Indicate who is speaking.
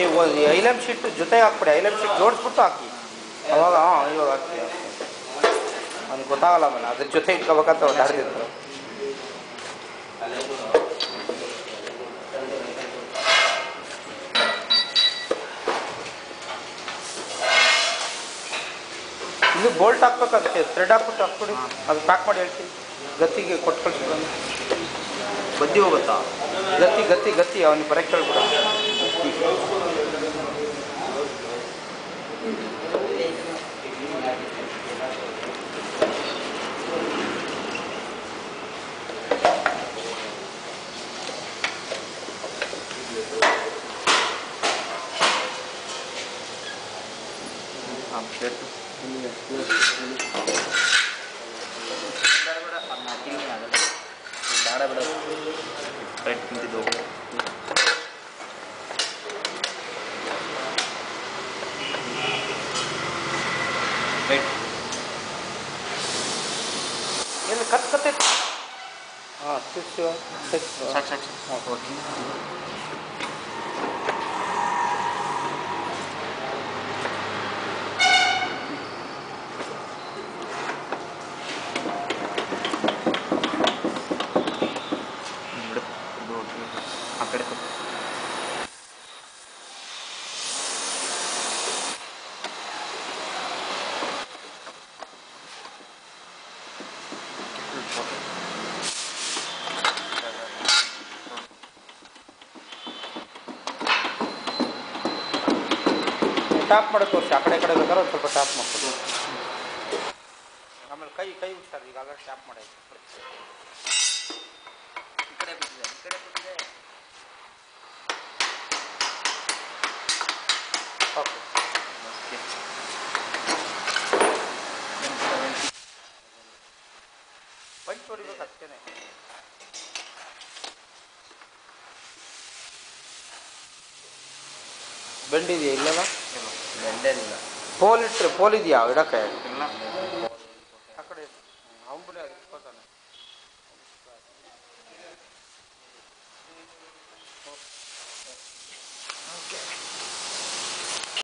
Speaker 1: ಏ ಐಲಮ್ ಶೀಟ್ ಜೊತೆಗೆ ಹಾಕ್ಬಿಡಿ, ಐಲಮ್ ಶೀಟ್ ಜೋಡಿಸ್ಬಿಟ್ಟು ಹಾಕಿ ಅವಾಗ. ಹಾಂ ಇವಾಗ ಹಾಕಿ ಅವ್ನಿಗೆ ಗೊತ್ತಾಗಲ್ಲ ಮನೆ ಅದ್ರ ಜೊತೆ ಇಟ್ಕೋಬೇಕಂತ ಒದ್ದಾಡ್ತಿದ್ರು. ಇದು ಬೋಲ್ಟ್ ಹಾಕ್ಬೇಕು, ಅದಕ್ಕೆ ಥ್ರೆಡ್ ಹಾಕ್ಬಿಟ್ಟು ಹಾಕ್ಬಿಡಿ, ಅದು ಪ್ಯಾಕ್ ಮಾಡಿ ಹೇಳ್ತೀನಿ. ಗತ್ತಿಗೆ ಕೊಟ್ಟು ಕಳಿಸ್ಬಿಡೋಣ.
Speaker 2: ಬದ್ದಿ ಹೋಗುತ್ತಾ?
Speaker 1: ಗತ್ತಿ ಗತ್ತಿ ಗತ್ತಿ ಅವನಿಗೆ ಬರೋಕ್ಕೆ ಹೇಳ್ಬಿಡ. ಏನು ಕತ್ತೆ? ಹಾಂ
Speaker 2: ಸಾಕು ಆ ಕಡೆ
Speaker 1: ಟಾಪ್ ಮಾಡೋಕ್ಕೆ ತೋರಿಸಿ. ಆ ಕಡೆ ಬೇಕಾದ್ರೆ ಒಂದು ಸ್ವಲ್ಪ ಟಾಪ್ ಮಾಡ್ಕೊಳ್ಳಿ. ಆಮೇಲೆ ಕೈ ಹುಷಾರು, ಈಗಾಗಲೇ ಟಾಪ್ ಮಾಡೋದು. ಓಕೆ ಪಂಚ್ ಹೊಡಿಬೇಕು ಅಷ್ಟೇ. ಬೆಂಡಿದೆಯಾ? ಇಲ್ಲಲ್ಲ,
Speaker 2: ಬೆಂಡೇನಿಲ್ಲ.
Speaker 1: ಪೋಲ್ ಇದೆಯಾ ಇಡಕ್ಕೆ?
Speaker 2: ಇಲ್ಲ.